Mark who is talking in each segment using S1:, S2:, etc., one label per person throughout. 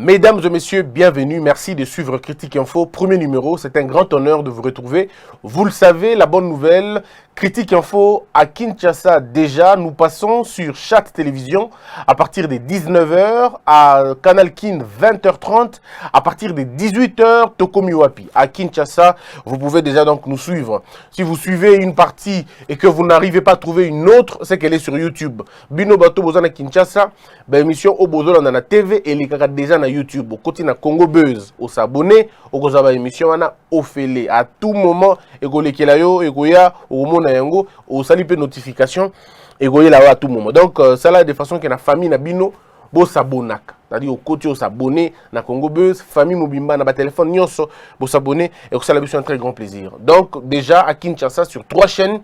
S1: Mesdames et messieurs, bienvenue. Merci de suivre Critique Info. Premier numéro, c'est un grand honneur de vous retrouver. Vous le savez, la bonne nouvelle, Critique Info à Kinshasa déjà. Nous passons sur Chat Télévision à partir des 19h, à Canal Kin 20h30, à partir des 18h, Tokomiwapi. À Kinshasa, vous pouvez déjà donc nous suivre. Si vous suivez une partie et que vous n'arrivez pas à trouver une autre, c'est qu'elle est sur YouTube. Bino Bato Bozana Kinshasa, émission Obozo dans la TV et les caca déjà na YouTube. Au côté na Congo Buzz, au s'abonner, au kozaba émission wana ofele à tout moment et go lekela yo et go ya au mona yango au sali pe notification et go là à tout moment. Donc ça là de façon que na famille na bino bo s'abonaka. C'est-à-dire au côté au s'abonner na Congo Buzz, famille mobimba na ba téléphone nyonso bo s'abonner et que ça la mission un très grand plaisir. Donc déjà à Kinshasa sur 3 chaînes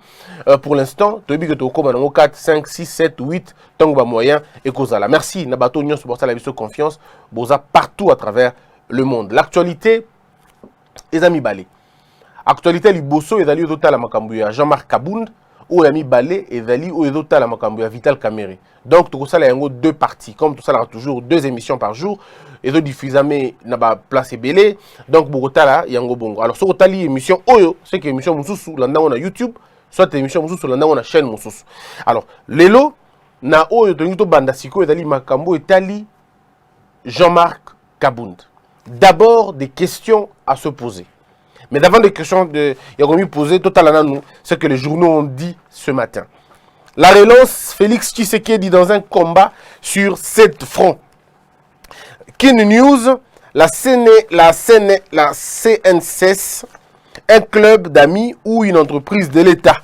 S1: pour l'instant, to bi que to koma na 4 5 6 7 8 tant que moyen et kozala. Merci na bato nyonso pour ça la mission confiance boza partout à travers le monde. L'actualité les amis balé. Actualité liboso ezali otala makambo ya Jean-Marc Kabound ou ami balé ezali ou otala makambo ya Vital Kamerhe. Donc tout ça là yango deux parties comme tout ça là toujours 2 émissions par jour et de diffusamé na ba place belé. Donc bokotala yango bongo. Alors sur tali émission oyo c'est que émission mususu landa na YouTube soit émission mususu landa na chaîne mususu. Alors lelo na oyo to banda siko ezali makambo etali Jean-Marc Kabound. D'abord des questions à se poser. Mais d'avant des questions de Yagomi posées, totalement ce que les journaux ont dit ce matin. La relance, Félix Tshisekedi dans un combat sur 7 fronts. Kin News, la CNCS, un club d'amis ou une entreprise de l'État,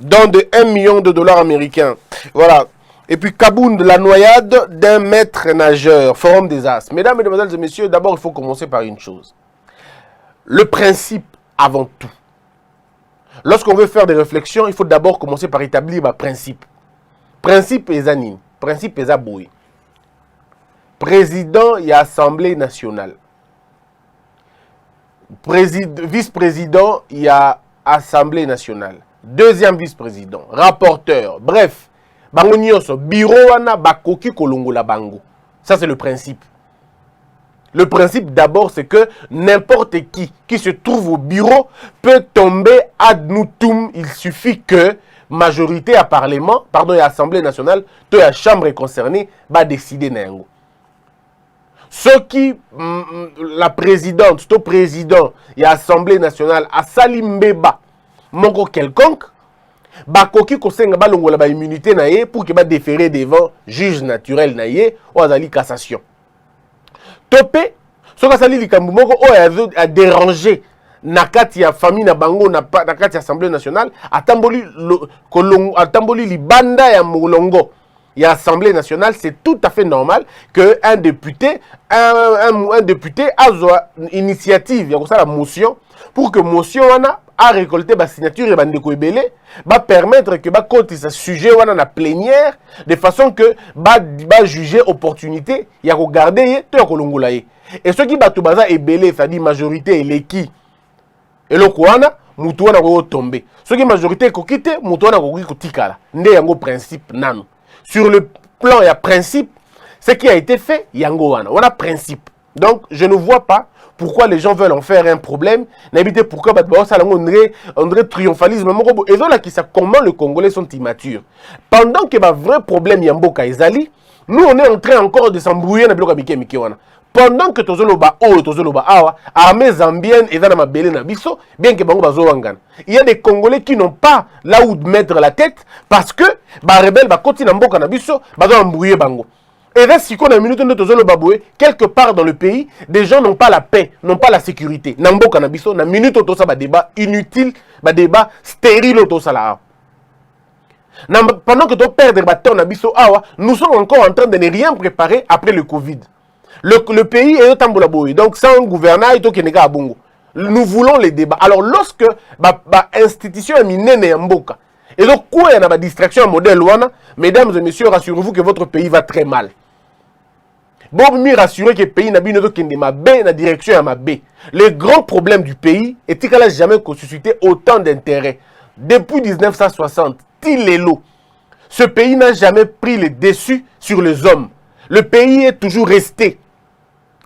S1: dans de 1 million de dollars américains. Voilà. Et puis Kabound, la noyade d'un maître nageur, forum des As. Mesdames, Mesdemoiselles et Messieurs, d'abord il faut commencer par une chose. Le principe avant tout. Lorsqu'on veut faire des réflexions, il faut d'abord commencer par établir un principe. Principe est anime. Principe est aboué. Président et Assemblée nationale. Vice-président et Assemblée nationale. Deuxième vice-président. Rapporteur. Bref. Bango nyonso. Bureau wana bakoki kolongola bango. Ça c'est le principe. Le principe d'abord, c'est que n'importe qui se trouve au bureau peut tomber ad nutum. Il suffit que majorité à Parlement, pardon, à l'Assemblée nationale, toute la Chambre concernée, va décider n'engo. Ceux qui, la présidente, le président et l'Assemblée nationale, à Salimbeba, mongo quelconque, bakoki kosenga balongola ba immunité naie pour que ba déférer devant juge naturel naie ou azali cassation. Topé, ce que ça dit likambu moko a dérangé nakati ya famille na bango nakati ya Assemblée nationale atamboli libanda ya molongo ya Assemblée nationale, c'est tout à fait normal que un député a initiative ya ko la motion pour que motion wana a récolté ba signature et bandeko ebele va permettre que ba côté ce sujet wana na plénière de façon que ba juger opportunité ya ko garder to ya ko longola ye. Et ceux qui batu baza ebele, c'est-à-dire majorité eleki eloko wana mutu wana ko tomber. Ceux qui majorité ko quitter mutu wana ko tikala. Nde yango principe nanu. Sur le plan il y a principe, ce qui a été fait yango wana. On a principe. Donc je ne vois pas pourquoi les gens veulent en faire un problème. N'habitez pourquoi on dirait triomphalisme. Et là qui sait comment les Congolais sont immatures. Pendant que le vrai problème Yamboka Ezali, nous on est en train encore de s'embrouiller dans le bloc Mikiwana. Pendant que tozoloba o tozoloba awa, armée zambienne et dans ma belé na biso, bien que bango bazo wangana. Il y a des Congolais qui n'ont pas là où mettre la tête parce que ba rebelle ba koti na mboka na biso, bazo embrouiller bango. Et là, si on a une minute de baboué, quelque part dans le pays, des gens n'ont pas la paix, n'ont pas la sécurité. Nambo Kanabiso, na minute auto ça débat inutile, débat stérile auto ça là. Pendant que tu perds des bateaux Nabiso Awa, nous sommes encore en train de ne rien préparer après le Covid. Le pays est au Tambolaboué, donc sans gouvernail, nous voulons les débats. Alors lorsque l'institution est minée en Mboka, et donc quoi il y a une distraction à modèle ouana, mesdames et messieurs, rassurez-vous que votre pays va très mal. Bon, me rassurer que le pays n'a pas la direction à ma B. Le grand problème du pays est qu'il n'a jamais suscité autant d'intérêt. Depuis 1960, ce pays n'a jamais pris le dessus sur les hommes. Le pays est toujours resté.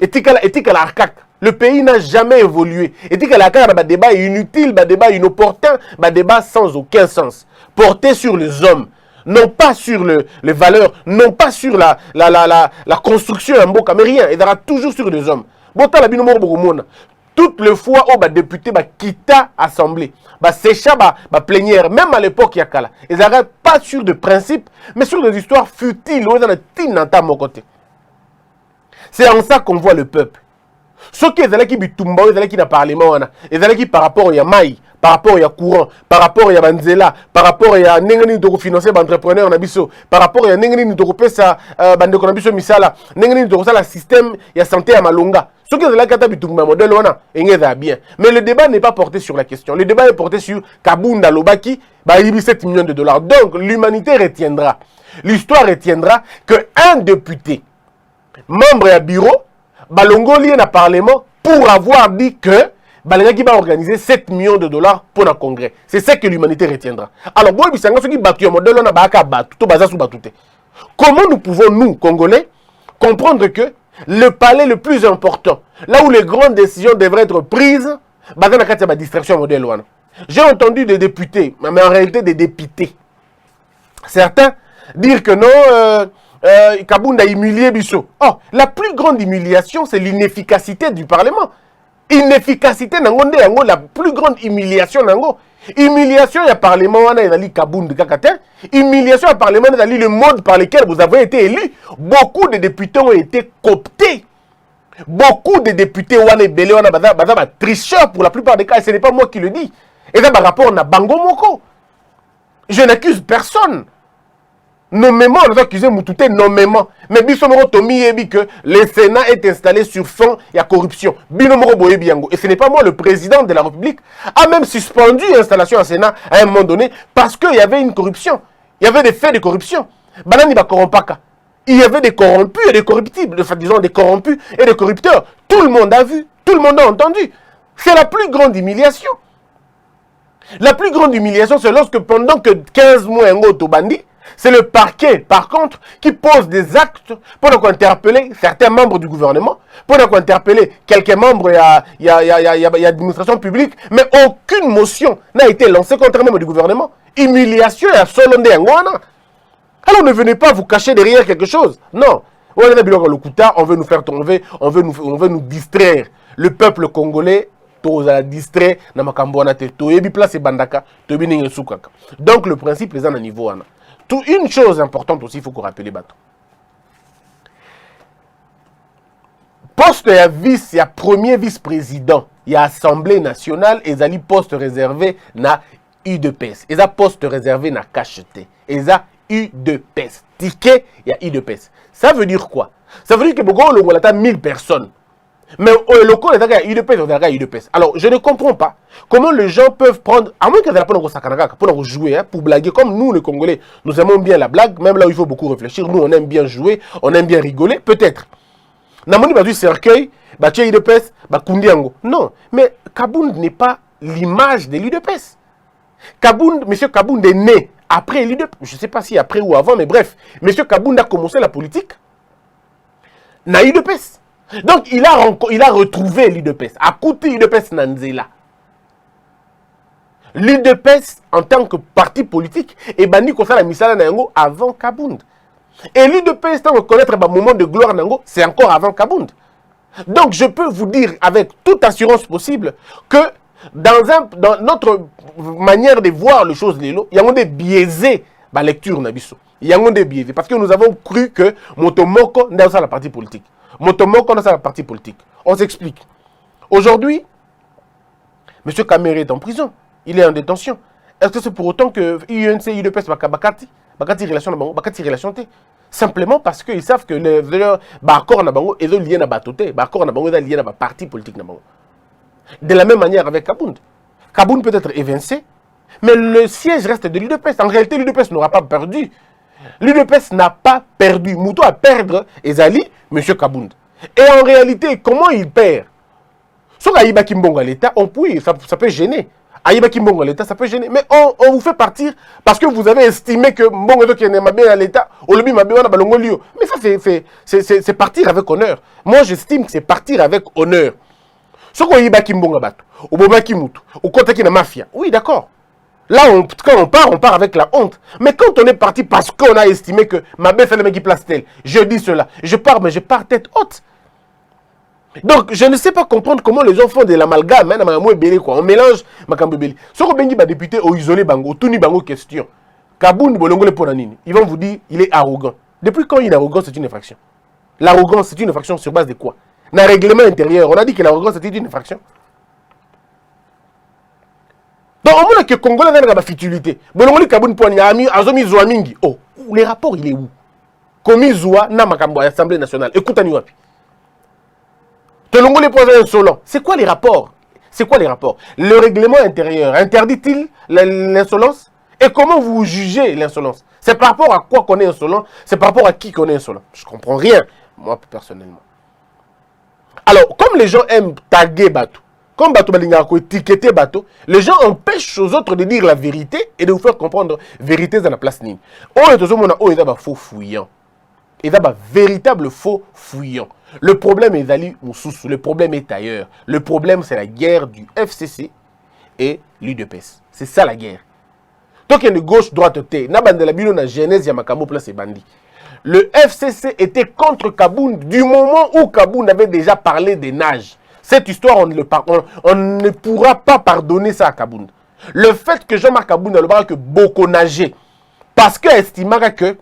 S1: Éthique à l'arcac. Le pays n'a jamais évolué. Éthique à l'arcac, un débat inutile, un débat inopportun, un débat sans aucun sens. Porté sur les hommes, non pas sur les valeurs, non pas sur la construction en beau camérien. Il y aura toujours sur les hommes. Toutes les fois où les députés quittent l'Assemblée, sécha la plénière, même à l'époque, ils n'arrêtent pas sur des principes, mais sur des histoires futiles. C'est en ça qu'on voit le peuple. Ceux qui sont bitumba, ils sont qui dans le parlement, ils sont qui par rapport à Maï, par rapport à courant, par rapport à Banzela, par rapport à Nengani de financer entrepreneur Nabiso, par rapport à Nengani de pesa bande Nabiso misala, Nengani de la système ya santé à Malunga. Ceux qui sont là qui bitumba modèle wana, engeza bien. Mais le débat n'est pas porté sur la question. Le débat est porté sur Kabunda Lobaki, il 7 millions de dollars. Donc l'humanité retiendra, l'histoire retiendra que un député membre à bureau balongo lié na parlement pour avoir dit que Balengaki va organiser 7 millions de dollars pour le congrès. C'est ça que l'humanité retiendra. Alors, comment nous pouvons, nous, Congolais, comprendre que le palais le plus important, là où les grandes décisions devraient être prises, distraction modèle. J'ai entendu des députés, mais en réalité des députés, certains dire que non, Kabunda humilié Bisso. Oh, la plus grande humiliation, c'est l'inefficacité du Parlement. Inefficacité, la plus grande humiliation. Humiliation, il y a Parlement, il y a Kabunda Kakatin. Humiliation, il y a Parlement, il y a le mode par lequel vous avez été élu. Beaucoup de députés ont été cooptés. Beaucoup de députés ont été tricheurs pour la plupart des cas. Et ce n'est pas moi qui le dis. Et ça, par rapport à Bango Moko. Je n'accuse personne. Nommément, on a accusé Moutouté nommément. Mais Bissomoro Tomi Ebi que le Sénat est installé sur fond de corruption. Binomoro Boyebiango. Et ce n'est pas moi, le président de la République a même suspendu l'installation au Sénat à un moment donné parce qu'il y avait une corruption. Il y avait des faits de corruption. Banani ba Korompaka. Il y avait des corrompus et des corruptibles. Enfin, disons des corrompus et des corrupteurs. Tout le monde a vu. Tout le monde a entendu. C'est la plus grande humiliation. La plus grande humiliation, c'est lorsque pendant que 15 mois, c'est le parquet, par contre, qui pose des actes pour interpeller certains membres du gouvernement, pour interpeller quelques membres de l'administration publique, mais aucune motion n'a été lancée contre un membre du gouvernement. Humiliation et Solonde Angwana. Alors ne venez pas vous cacher derrière quelque chose. Non. On veut nous faire tomber, on veut nous distraire. Le peuple congolais, distrait, donc le principe est à un niveau. Une chose importante aussi, il faut qu'on rappelle. Poste ya vice, ya premier vice-président, il y a Assemblée nationale, et il poste réservé na UDPS. Et ça poste réservé na cacheté. Et ça UDPS. Ticket, il y a UDPS. Ça veut dire quoi? Ça veut dire que beaucoup de 1000 personnes. Mais le local est UDPS. Alors, je ne comprends pas comment les gens peuvent prendre, à moins qu'ils aient pour jouer, hein, pour blaguer, comme nous les Congolais, nous aimons bien la blague, même là où il faut beaucoup réfléchir, nous on aime bien jouer, on aime bien rigoler, peut-être. Namoni ba du cercueil, ba tché UDPS, ba Kundiango. Non, mais Kabound n'est pas l'image de l'UDPS. Kabound, monsieur Kabound est né après l'UDPS, je ne sais pas si après ou avant, mais bref, monsieur Kabound a commencé la politique, na UDPS. Donc, il a retrouvé l'UDPS. À côté l'UDPS Nanzela. L'UDPS, en tant que parti politique, est banni contre la Misala Nango avant Kabound. Et l'UDPS, tant reconnaître un moment de gloire Nango, c'est encore avant Kabound. Donc, je peux vous dire avec toute assurance possible que dans notre manière de voir les choses, il y a des biaisés la lecture Nabiso. Il y a des biaisés. Parce que nous avons cru que Motomoko n'est pas la partie politique. Motomoko dans la partie politique. On s'explique. Aujourd'hui, M. Kamere est en prison. Il est en détention. Est-ce que c'est pour autant que l'UNC et l'UDPS bakati relation simplement parce qu'ils savent que les accords sont liés à Batoté, accords sont liés à parti politique. De la même manière avec Kabound. Kabound peut être évincé, mais le siège reste de l'UDPS. En réalité, l'UDPS n'aura pas perdu. L'UDPS n'a pas perdu. Moutou à perdre Ezali, M. Kabound. Et en réalité, comment il perd? Sur Aïba Kimbonga l'État, ça peut gêner. Aïbaki Mbongo à l'État, ça peut gêner. Mais on vous fait partir parce que vous avez estimé que Mbongo qui est bien à l'État, mais ça, c'est partir avec honneur. Moi, j'estime que c'est partir avec honneur. Ce qu'on Aïbaki Mbongo à Bato, ou Bobaki Moutou, ou Kotaki na Mafia, oui, d'accord. Là, quand on part avec la honte. Mais quand on est parti parce qu'on a estimé que ma belle fait le mec qui place tel, je dis cela, je pars, mais je pars tête haute. Donc, je ne sais pas comprendre comment les gens font de l'amalgame. On mélange Makambo Beli. Ce qu'on bengi député au isolé bango, tout ni bango question. Kaboun bolongole ponanini. Ils vont vous dire, il est arrogant. Depuis quand il est arrogant, c'est une infraction. L'arrogance, c'est une infraction sur base de quoi? Dans le règlement intérieur, on a dit que l'arrogance c'était une infraction. Donc, au moins que Congolais n'a pas futilité. Bolongoli Kaboun Poignami, Azomi Zouamingi. Oh, les rapports, il est où? Commis Zoua, na Makambo à l'Assemblée nationale. Écoutez-nous. Telongo les points insolents. C'est quoi les rapports? C'est quoi les rapports? Le règlement intérieur interdit-il l'insolence? Et comment vous jugez l'insolence? C'est par rapport à quoi qu'on est insolent? C'est par rapport à qui qu'on est insolent? Je ne comprends rien, moi, personnellement. Alors, comme les gens aiment taguer Bato, comme Bato Balingako étiqueter Bato, les gens empêchent aux autres de dire la vérité et de vous faire comprendre la vérité dans la place ligne. Oh, et tout le monde a faux fouillant. Il y a un véritable faux fouillant. Le problème est d'aller Moussous, le problème est ailleurs. Le problème, c'est la guerre du FCC et l'UDPS. C'est ça la guerre. Donc, il y a une gauche-droite, la genèse, il y a Makambo place et bandit. Le FCC était contre Kaboun du moment où Kaboun avait déjà parlé des nages. Cette histoire, on ne pourra pas pardonner ça à Kaboun. Le fait que Jean-Marc Kaboun a le bras que beaucoup nager, parce qu'il estimera que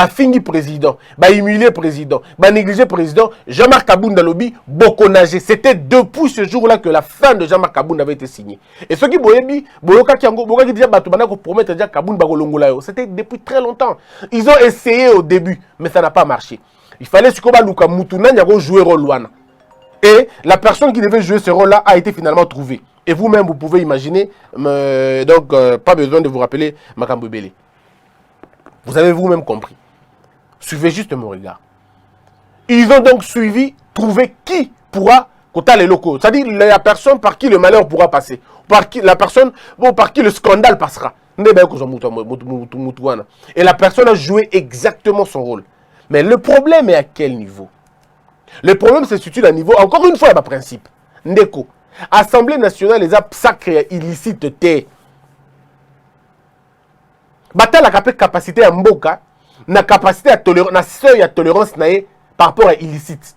S1: fini président, humilié président, négligé président, Jean-Marc Kaboun Dalobi, beaucoup nager. C'était depuis ce jour-là que la fin de Jean-Marc Kaboun avait été signée. Et ceux qui boyebi, c'était depuis très longtemps. Ils ont essayé au début, mais ça n'a pas marché. Il fallait que Luka Moutouna jouer rôle Luana. Et la personne qui devait jouer ce rôle-là a été finalement trouvée. Et vous-même, vous pouvez imaginer, pas besoin de vous rappeler Makambo Bele. Vous avez vous-même compris. Suivez juste mon regard. Ils ont donc suivi, trouvé qui pourra coter les locaux. C'est-à-dire la personne par qui le malheur pourra passer. La personne par qui le scandale passera. Et la personne a joué exactement son rôle. Mais le problème est à quel niveau? Le problème se situe à niveau, encore une fois, il y a un principe. Ndeko. Assemblée nationale, les actes sacrés illicites, té. Bata la capacité à mboka, na capacité à tolérance, na seuil à tolérance par rapport à illicite.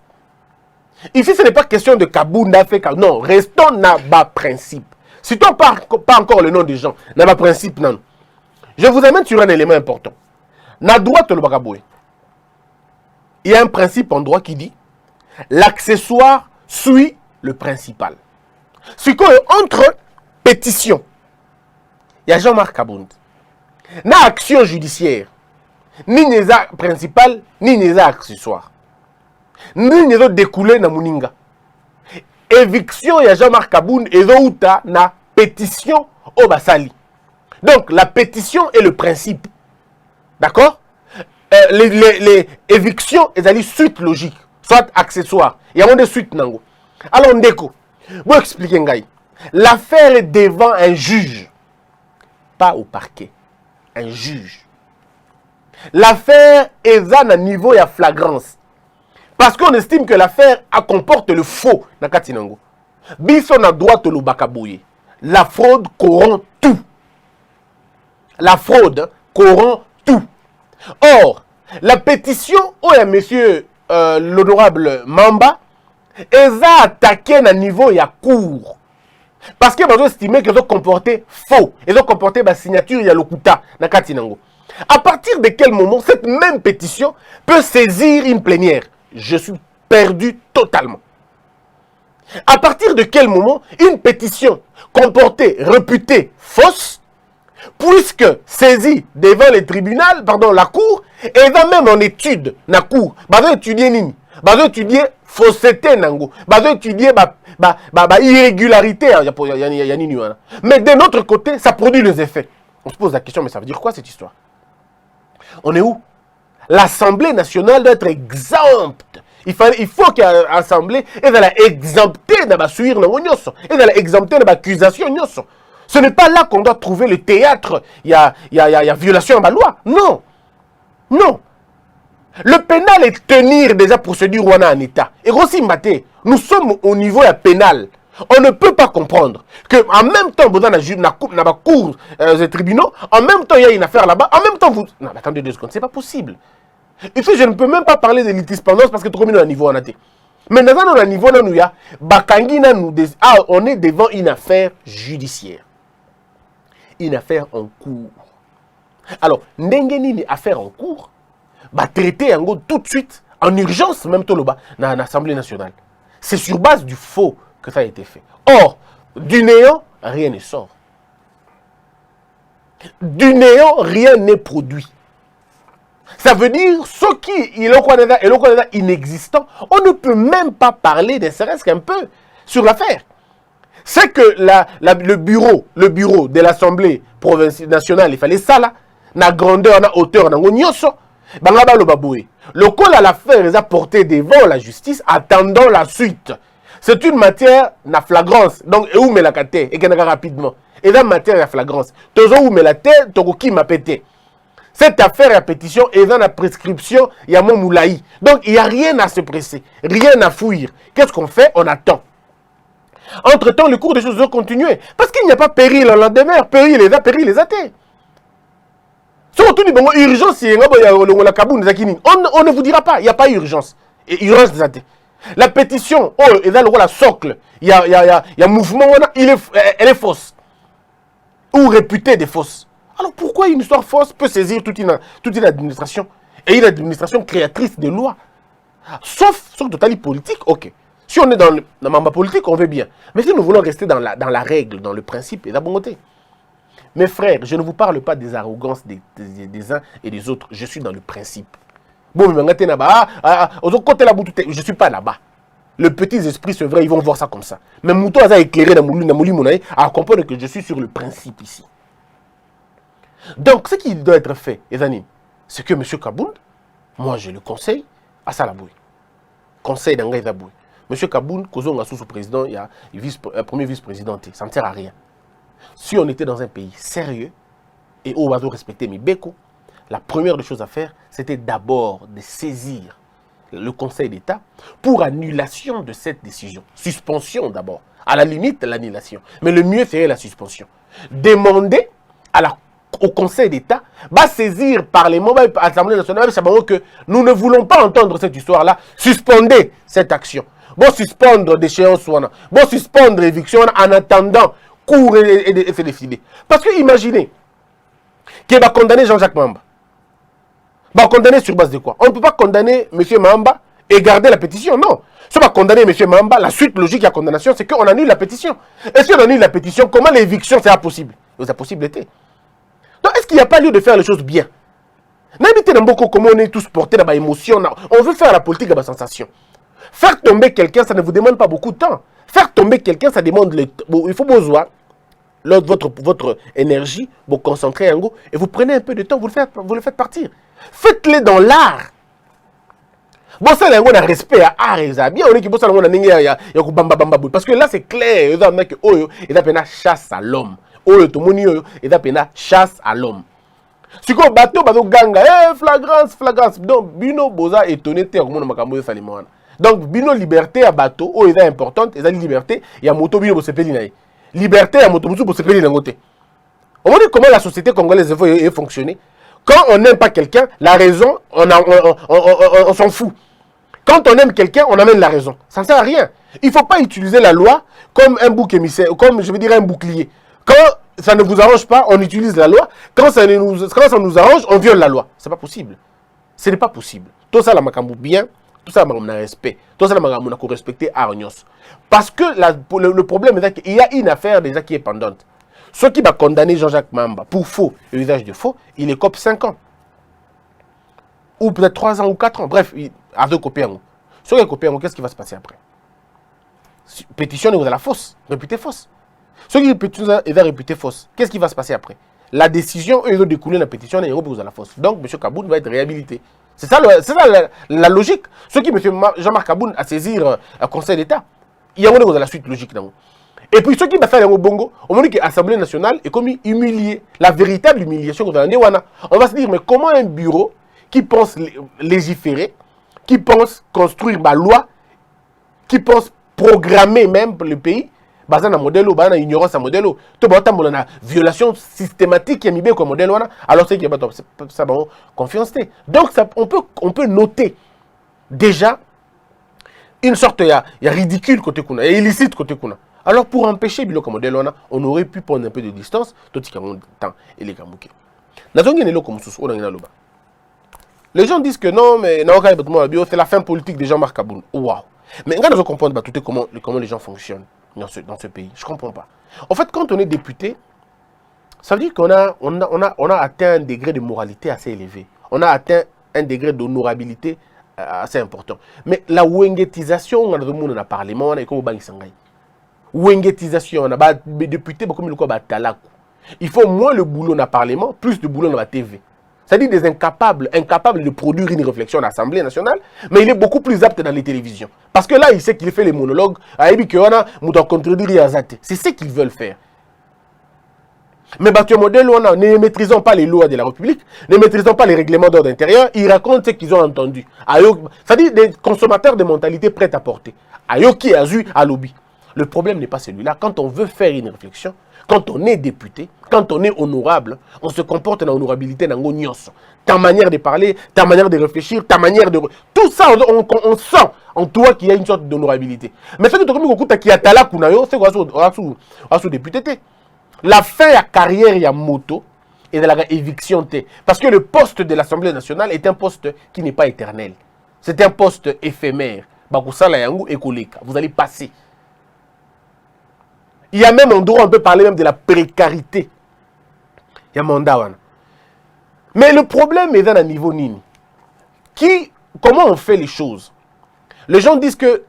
S1: Ici, ce n'est pas question de Kabounda fait. Non, restons dans bas principe. Citons pas encore le nom des gens. Dans bas principe, non. Je vous amène sur un élément important. Na droite le bagaboué. Il y a un principe en droit qui dit l'accessoire suit le principal. Ce qu'on entre pétition, il y a Jean-Marc Kabound. Na action judiciaire, ni neza principal, ni neza accessoire. Ni neza découlé na muninga. Éviction, il y a Jean-Marc Kabound et outa na pétition au basali. Donc la pétition est le principe. D'accord? Les évictions, elles allaient suite logique, soit accessoire. Il y a des suites nango. Alors ndeko, vous expliquez ngai. L'affaire est devant un juge, pas au parquet. Un juge. L'affaire est à un niveau de flagrance. Parce qu'on estime que l'affaire comporte le faux. Nakatinango. Bison a droit de bakaboye. La fraude corrompt tout. La fraude corrompt tout. Or, la pétition où monsieur l'honorable Mamba est attaqué à un niveau de cour. Parce que vous estimez qu'ils ont comporté faux. Ils ont comporté la signature il y a le kuta na katinango. À partir de quel moment cette même pétition peut saisir une plénière? Je suis perdu totalement. À partir de quel moment une pétition comportée, réputée fausse, puisque saisie devant le tribunal, pardon, la cour, et va même en étude, la cour, va étudier nini, va étudier fausseté nango, va étudier irrégularité, mais de notre côté, ça produit les effets. On se pose la question, mais ça veut dire quoi cette histoire? On est où? L'Assemblée nationale doit être exempte Il faut que l'Assemblée ait exempté de la suir, et de la exempté de l'accusation. Ce n'est pas là qu'on doit trouver le théâtre. Il y a violation de la loi. Non. Non. Le pénal est tenir déjà procédure en état. Et aussi, nous sommes au niveau pénal. On ne peut pas comprendre qu'en même temps, dans la cour des tribunaux, en même temps, il y a une affaire là-bas, en même temps, vous... Non, mais attendez 2 secondes, c'est pas possible. Et puis, je ne peux même pas parler de litispendance parce que trop mis au niveau en athée. Mais dans un niveau, on est devant une affaire judiciaire. Une affaire en cours. Alors, n'engeni affaire en cours, traiter tout de suite, en urgence, même tout dans l'Assemblée nationale. C'est sur base du faux que ça a été fait. Or, du néant, rien ne sort. Du néant, rien n'est produit. Ça veut dire, ce qui est inexistant, on ne peut même pas parler, ne serait-ce qu'un peu, sur l'affaire. C'est que le bureau de l'Assemblée nationale, il fallait ça là, na grandeur, na hauteur, na ngonyoso, le col à l'affaire les a porté devant la justice, attendant la suite. C'est une matière na flagrance. Donc, où met la kate, et qu'elle rapidement. Et dans matière à flagrance, toujours où met la tête, toujours qui m'a pété. Cette affaire à pétition est dans la prescription, il y a mon moulaï. Donc, il n'y a rien à se presser, rien à fuir. Qu'est-ce qu'on fait? On attend. Entre-temps, le cours des choses doit continuer. Parce qu'il n'y a pas péril en lendemain. Péril les athées. Surtout, il y a urgence. On ne vous dira pas, il n'y a pas urgence. Et urgence des athées. La pétition, est dans le rôle à socle. Il y a mouvement, elle est fausse. Ou réputée des fausses. Alors pourquoi une histoire fausse peut saisir toute une administration? Et une administration créatrice de lois. Sauf sur le total politique, ok. Si on est dans le mandat politique, on veut bien. Mais si nous voulons rester dans la règle, dans le principe, et la bonté. Mes frères, je ne vous parle pas des arrogances des uns et des autres. Je suis dans le principe. Bon, je ne suis pas là-bas. Les petits esprits, c'est vrai, ils vont voir ça comme ça. Mais Mouto a éclairé dans Mouli à comprendre que je suis sur le principe ici. Donc, ce qui doit être fait, les amis, c'est que M. Kabound, moi je le conseille à Salaboué. Conseil d'Angaï Zaboué. M. Kabound, Kozonga sous président, il y a un premier vice-président, ça ne sert à rien. Si on était dans un pays sérieux, et où on va respecter Mibeko, la première des choses à faire, c'était d'abord de saisir le Conseil d'État pour annulation de cette décision. Suspension d'abord. À la limite, l'annulation. Mais le mieux serait la suspension. Demander au Conseil d'État, va saisir par les membres de l'Assemblée nationale que nous ne voulons pas entendre cette histoire-là. Suspendez cette action. Bon, suspendre d'échéance, bon, suspendre l'éviction en attendant cours et se décider. Parce que imaginez qu'il va condamner Jean-Jacques Mamba. Va condamner sur base de quoi? On ne peut pas condamner M. Mamba et garder la pétition, non. Si on va condamner M. Mamba, la suite logique à condamnation, c'est qu'on annule la pétition. Et si on annule la pétition, comment l'éviction sera possible? C'est possibilité. Donc, est-ce qu'il n'y a pas lieu de faire les choses bien? N'habitez dans beaucoup comment on est tous portés dans l'émotion. On veut faire la politique dans la sensation. Faire tomber quelqu'un, ça ne vous demande pas beaucoup de temps. Faire tomber quelqu'un, ça demande... Il faut besoin votre énergie, vous concentrez en go, et vous prenez un peu de temps, vous le faites partir. Faites-le dans l'art. Bon, ça, on a respect à art et ça. Bien, on est qui bosse à parce que là, c'est clair. Il y a chasse à l'homme. Il y a chasse à l'homme. Si vous bateau, ganga, flagrance. Donc, Bino Boza est étonné, donc, Bino liberté à bateau, il est importante, il y a liberté, il y a moto Bino Bosepeli. Liberté à moto Bosepeli. On voit comment la société congolaise est fonctionner. Quand on n'aime pas quelqu'un, la raison, on s'en fout. Quand on aime quelqu'un, on amène la raison. Ça ne sert à rien. Il ne faut pas utiliser la loi comme un bouc émissaire, comme je veux dire un bouclier. Quand ça ne vous arrange pas, on utilise la loi. Quand ça nous arrange, on viole la loi. Ce n'est pas possible. Ce n'est pas possible. Tout ça, la makambu bien, tout ça, on a respect. Tout ça, on a respecté Arnios. Parce que le problème est qu'il y a une affaire déjà qui est pendante. Ceux qui va condamner Jean-Jacques Mamba pour faux et usage de faux, il est copé 5 ans. Ou peut-être 3 ans ou 4 ans. Bref, il a deux copies. Ceux qui copient, qu'est-ce qui va se passer après? Pétition est à la fausse, réputée fausse. Ceux qui pétition est réputée fausse, qu'est-ce qui va se passer après? La décision, eux, ils ont découlé la pétition et ils reposent à la fausse. Donc, M. Kabound va être réhabilité. C'est ça, la logique. Ce qui M. Jean-Marc Aboun a saisir un Conseil d'État, il y a la suite logique. Et puis ce qui va faire le bongo, on me dit que l'Assemblée nationale est comme humiliée. La véritable humiliation qu'on a. On va se dire, mais comment un bureau qui pense légiférer, qui pense construire ma loi, qui pense programmer même le pays, basé sur un modèle ou une ignorance à modèle ou tout une violation systématique qui a mis comme modèle alors c'est qu'il y a ça confiance. Donc ça, on peut noter déjà une sorte il y a ridicule côté kuna, et illicite côté kuna. Alors pour empêcher bilo comme modèle on aurait pu prendre un peu de distance tout ce qui a temps et les kamouké. Les gens disent que non mais c'est la fin politique des Jean-Marc Aboun. Waouh. Mais quand on comprend comment les gens fonctionnent dans ce pays, je ne comprends pas. En fait, quand on est député, ça veut dire qu'on a atteint un degré de moralité assez élevé. On a atteint un degré d'honorabilité assez important. Mais la wengetisation, on a dans le Parlement, on a comme au Bangi Sangai. Wengetisation, on a des députés, comme le talaku. Il faut moins le boulot dans le Parlement, plus de boulot dans la TV. C'est-à-dire des incapables de produire une réflexion à l'Assemblée nationale, mais il est beaucoup plus apte dans les télévisions. Parce que là, il sait qu'il fait les monologues, c'est ce qu'ils veulent faire. Mais modèle, ne maîtrisant pas les lois de la République, ne maîtrisant pas les règlements d'ordre intérieur, ils racontent ce qu'ils ont entendu. C'est-à-dire des consommateurs de mentalité prête à porter. Ayoki, Azu, Alobi. Le problème n'est pas celui-là. Quand on veut faire une réflexion, quand on est député, quand on est honorable, on se comporte dans l'honorabilité dans l'ognos. Ta manière de parler, ta manière de réfléchir, ta manière de... Tout ça, on sent en toi qu'il y a une sorte d'honorabilité. Mais ce que tu as dit, c'est quoi ce député? La fin de la carrière, il y a moto et de la éviction. Parce que le poste de l'Assemblée nationale est un poste qui n'est pas éternel. C'est un poste éphémère. Vous allez passer. Il y a même un droit, on peut parler même de la précarité. Il y a mandat. Mais le problème est à un niveau nini. Comment on fait les choses? Les gens disent que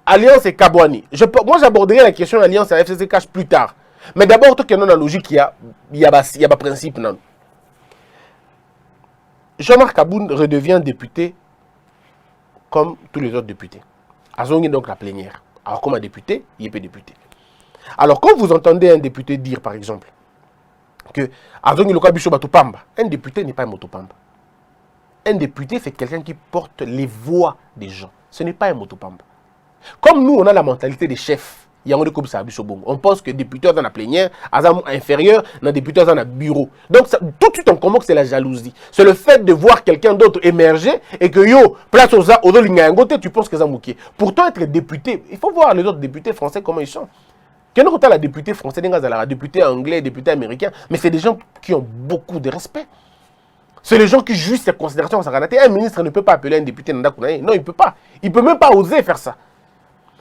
S1: Alliance et Kabouani. Moi, j'aborderai la question de l'Alliance et FCC Cash plus tard. Mais d'abord, tout dans la logique, il y a un principe. Jean-Marc Aboun redevient député comme tous les autres députés. Azongi donc la plénière. Alors, comme un député, il peut député. Alors, quand vous entendez un député dire, par exemple, que un député n'est pas un motopamba. Un député, c'est quelqu'un qui porte les voix des gens. Ce n'est pas un motopamba. Comme nous, on a la mentalité des chefs. On pense que député dans la plénière, inférieur, dans député dans le bureau. Donc, ça, tout de suite, on comprend que c'est la jalousie. C'est le fait de voir quelqu'un d'autre émerger et que place aux autres, tu penses que c'est mouqué. Pourtant, être député, il faut voir les autres députés français comment ils sont. Quand on a la députée française, la députée anglais, député américain, mais c'est des gens qui ont beaucoup de respect. C'est les gens qui jugent ces considérations. Un ministre ne peut pas appeler un député. Non, il ne peut pas. Il ne peut même pas oser faire ça.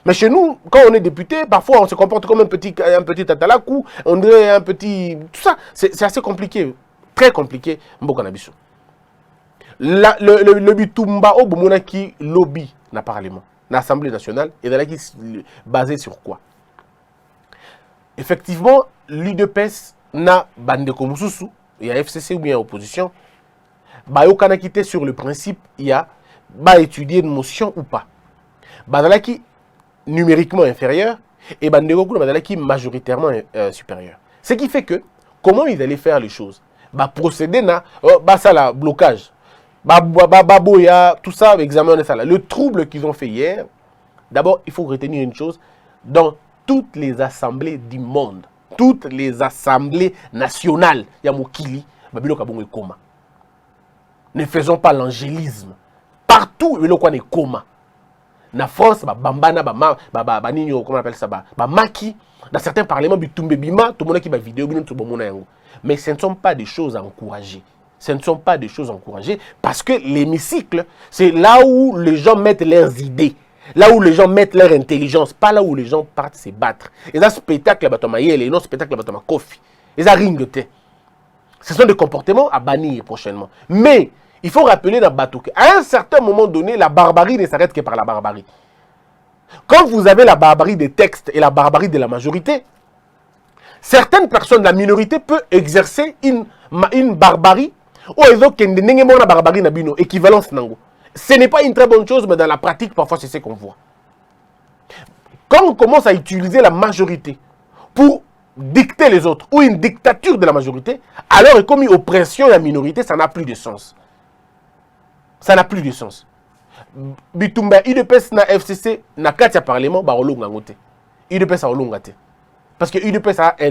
S1: Mais chez nous, quand on est député, parfois on se comporte comme un petit atalakou, on dirait un petit... Tout ça, c'est assez compliqué. Très compliqué. Le bitumba au Bomona qui lobby dans le Parlement, dans l'Assemblée nationale, et dans la qui basé sur quoi? Effectivement, l'UDPS n'a bande comme Soussou, il y a FCC ou bien opposition, bah yo kana quitté sur le principe, il y a bah étudier une motion ou pas. Bah dans la qui numériquement inférieur et bande qui majoritairement supérieur. Ce qui fait que comment ils allaient faire les choses? Bah procéder na bah ça là blocage. Bah boya tout ça examen de ça là. Le trouble qu'ils ont fait hier. D'abord, il faut retenir une chose dans toutes les assemblées du monde, toutes les assemblées nationales, il y a Mokili, Babilo Koma. Ne faisons pas l'angélisme. Partout, il y a Koma. Na France, Bambana, comment on appelle ça, Maki, dans certains parlements, Bitumbe Bima, tout le monde qui va vidéo, mais ce ne sont pas des choses à encourager. Ce ne sont pas des choses à encourager parce que l'hémicycle, c'est là où les gens mettent leurs idées. Là où les gens mettent leur intelligence, pas là où les gens partent se battre. Et ça, spectacle, et non spectacle, Kofi. Et ça, ringote. Ce sont des comportements à bannir prochainement. Mais, il faut rappeler dans Bateau qu'à un certain moment donné, la barbarie ne s'arrête que par la barbarie. Quand vous avez la barbarie des textes et la barbarie de la majorité, certaines personnes de la minorité peuvent exercer une barbarie Oh, ils ont qu'un de barbarie na bino, équivalence nango. Ce n'est pas une très bonne chose, mais dans la pratique, parfois, c'est ce qu'on voit. Quand on commence à utiliser la majorité pour dicter les autres, ou une dictature de la majorité, alors et comme une oppression de la minorité, ça n'a plus de sens. Ça n'a plus de sens. Bitumba, UDPS na FCC, na katia parlement, ba olonga ngote. UDPS a olonga te. Parce que UDPS a un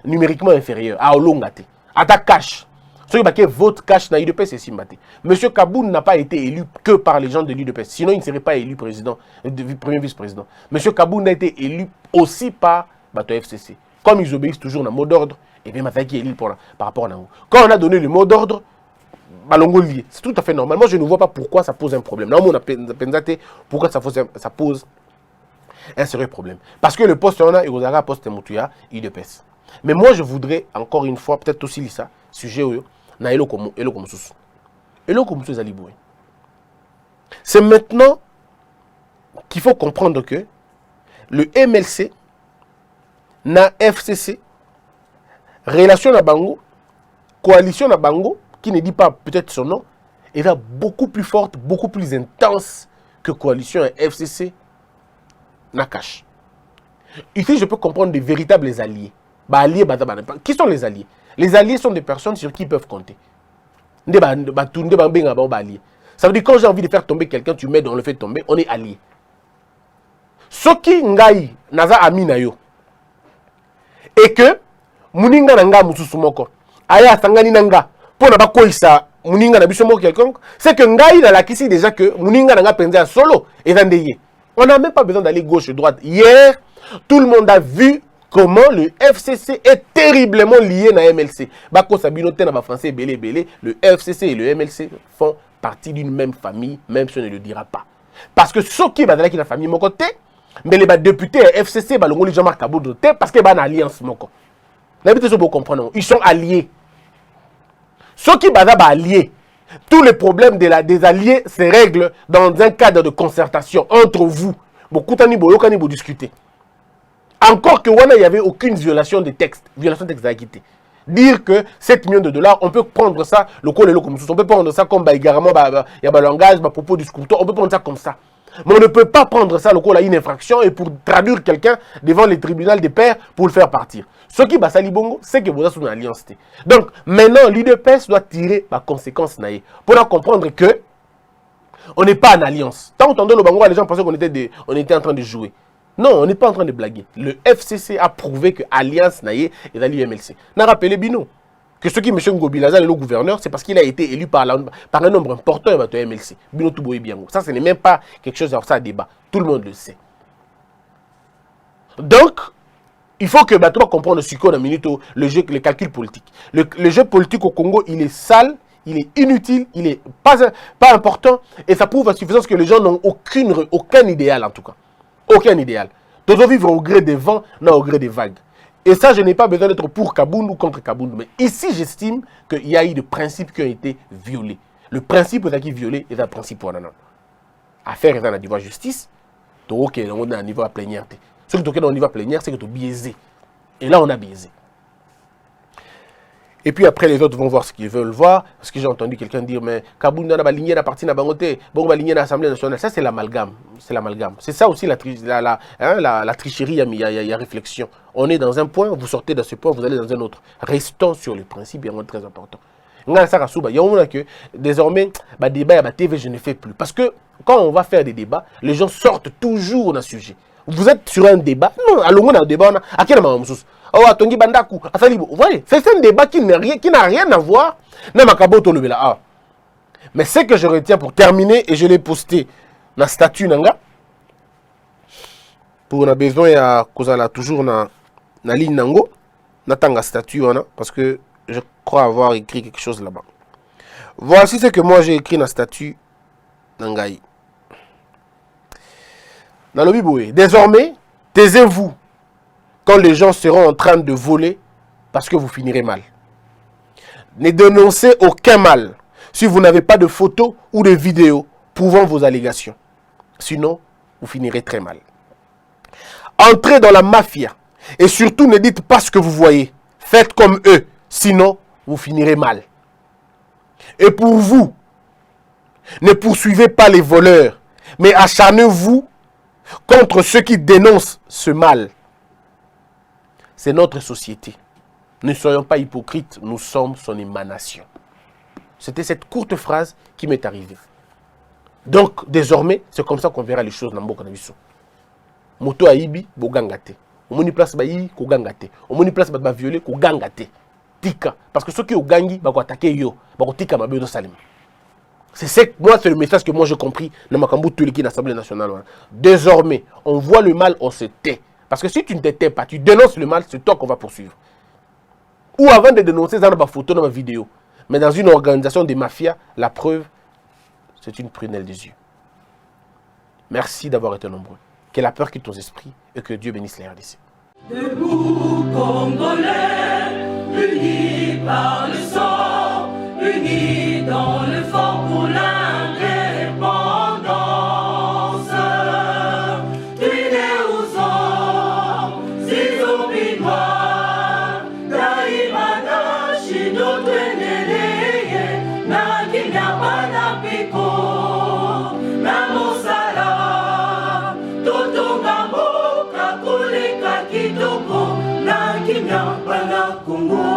S1: numériquement inférieur, a olonga te. A ta cash. Ce qui vote cash na UDPS, c'est Simbate. Monsieur Kaboun n'a pas été élu que par les gens de l'UDPS. Sinon, il ne serait pas élu président, premier vice-président. Monsieur Kaboun a été élu aussi par Bato FCC. Comme ils obéissent toujours dans le mot d'ordre, et bien Mataki qui est élu par rapport à nous. Quand on a donné le mot d'ordre, c'est tout à fait normal. Moi, je ne vois pas pourquoi ça pose un problème. Là, on a pensé pourquoi ça pose un sérieux problème. Parce que le poste, on a, il y a un poste Moutuya, UDPS. Mais moi, je voudrais, encore une fois, peut-être aussi ça, sujet où na elo comme sous. Elo comme sous Zaliboué. C'est maintenant qu'il faut comprendre que le MLC, na FCC, relation na Bango, coalition na Bango, qui ne dit pas peut-être son nom, est beaucoup plus forte, beaucoup plus intense que coalition FCC na cash. Ici, je peux comprendre des véritables alliés. Qui sont les alliés? Les alliés sont des personnes sur qui ils peuvent compter. Ça veut dire que quand j'ai envie de faire tomber quelqu'un, tu mets, on le fait tomber, on est alliés. Soki ngai naza amina yo. Et que muninga nanga mususumoko. Aya sangani nanga. Pour ne pas koisa muninga na bisomo quelconque, c'est que ngai dans la kisi déjà que muninga nanga penza solo et vendeye. On n'a même pas besoin d'aller gauche ou droite. Hier, tout le monde a vu comment le FCC est terriblement lié à MLC. Bako Sabinote na français belé belé, le FCC et le MLC font partie d'une même famille, même si on ne le dira pas. Parce que ceux qui sont dans la famille mon côté, mais les députés FCC balongo les Jean-Marc Kaboudou parce que ban alliance moko. Ils sont alliés. Ceux qui sont alliés, tous les problèmes des alliés se règlent dans un cadre de concertation entre vous. Beaucoup de discuter. Encore que il n'y avait aucune violation des textes, violation des textes d'acquitté. Dire que 7 millions de dollars, on peut prendre ça, le col et le comme on peut prendre ça comme également, il y a un langage, à propos du scrutin, on peut prendre ça comme ça. Mais on ne peut pas prendre ça, le col à une infraction et pour traduire quelqu'un devant les tribunaux des pairs pour le faire partir. Ce qui va salibongo, c'est que vous êtes sous une alliance. Donc maintenant, l'UDPS doit tirer la conséquence pour comprendre que on n'est pas en alliance. Tant entendez le bango, les gens pensaient qu'on était en train de jouer. Non, on n'est pas en train de blaguer. Le FCC a prouvé que Alliance Naye est dans l'UMLC. N'a rappelé Bino que ce qui M. Ngobilaza est le gouverneur, c'est parce qu'il a été élu par un nombre important de MLC. Bino Touboé Biango. Ça, ce n'est même pas quelque chose à débat. Tout le monde le sait. Donc, il faut que tu comprendre le calcul politique. Le jeu politique au Congo, il est sale, il est inutile, il n'est pas important. Et ça prouve à suffisance que les gens n'ont aucun idéal en tout cas. Aucun idéal. Tous vivre au gré des vents, non au gré des vagues. Et ça, je n'ai pas besoin d'être pour Kaboun ou contre Kaboun. Mais ici, j'estime qu'il y a eu des principes qui ont été violés. Le principe qui est violé est un principe pour nous. Affaire est dans le niveau de justice. Donc, on est à un niveau plénière. Ce qui est au niveau plénière, c'est que tu es biaisé. Et là, on a biaisé. Et puis après, les autres vont voir ce qu'ils veulent voir. Parce que j'ai entendu quelqu'un dire, mais Kaboun n'a pas ligné la partie n'a bangoté, bon, va ligner l'Assemblée nationale. Ça, c'est l'amalgame. C'est l'amalgame. C'est ça aussi la tricherie, il y a réflexion. On est dans un point, vous sortez de ce point, vous allez dans un autre. Restons sur le principe, il y a un très important. Il y a que désormais, débat et TV, je ne fais plus. Parce que quand on va faire des débats, les gens sortent toujours d'un sujet. Vous êtes sur un débat. Non, allons dans un débat. À quel moment vous voyez, c'est un débat qui n'a rien à voir. Mais ce que je retiens pour terminer, et je l'ai posté dans la statue, pour on besoin de toujours dans la ligne nango, la statue, parce que je crois avoir écrit quelque chose là-bas. Voici ce que moi j'ai écrit dans la statue Nangaï. Dans le Biboué. Désormais, taisez-vous quand les gens seront en train de voler parce que vous finirez mal. Ne dénoncez aucun mal si vous n'avez pas de photos ou de vidéos prouvant vos allégations. Sinon, vous finirez très mal. Entrez dans la mafia et surtout ne dites pas ce que vous voyez. Faites comme eux, sinon vous finirez mal. Et pour vous, ne poursuivez pas les voleurs, mais acharnez-vous contre ceux qui dénoncent ce mal. C'est notre société. Ne soyons pas hypocrites, nous sommes son émanation. C'était cette courte phrase qui m'est arrivée. Donc, désormais, c'est comme ça qu'on verra les choses dans Mboka Nabiso. Moto aibi, bo gangate. Omoni place ba yi, ko gangate. Omoni place ba violé, ko gangate. Tika. Parce que ceux qui ont gagné, ba ko attaquer yo, ba ko tika mabe do salim. Moi, c'est le message que moi j'ai compris dans ma Kambutu qui l'Assemblée nationale. Désormais, on voit le mal, on se tait. Parce que si tu ne te tais pas, tu dénonces le mal, c'est toi qu'on va poursuivre. Ou avant de dénoncer, dans ma photo, dans ma vidéo. Mais dans une organisation de mafia, la preuve, c'est une prunelle des yeux. Merci d'avoir été nombreux. Que la peur quitte nos esprits et que Dieu bénisse les RDC.
S2: Debout Congolais, unis par le sang, unis dans le fort pour l'indépendance. Tués aux hommes, ces zombies noirs, Daïmana, Chido, Tweneleye, Nakinya, Panapiko, Namosala, Totongambo, Kakuleka, Kitoko, Nakinya, Panakungu.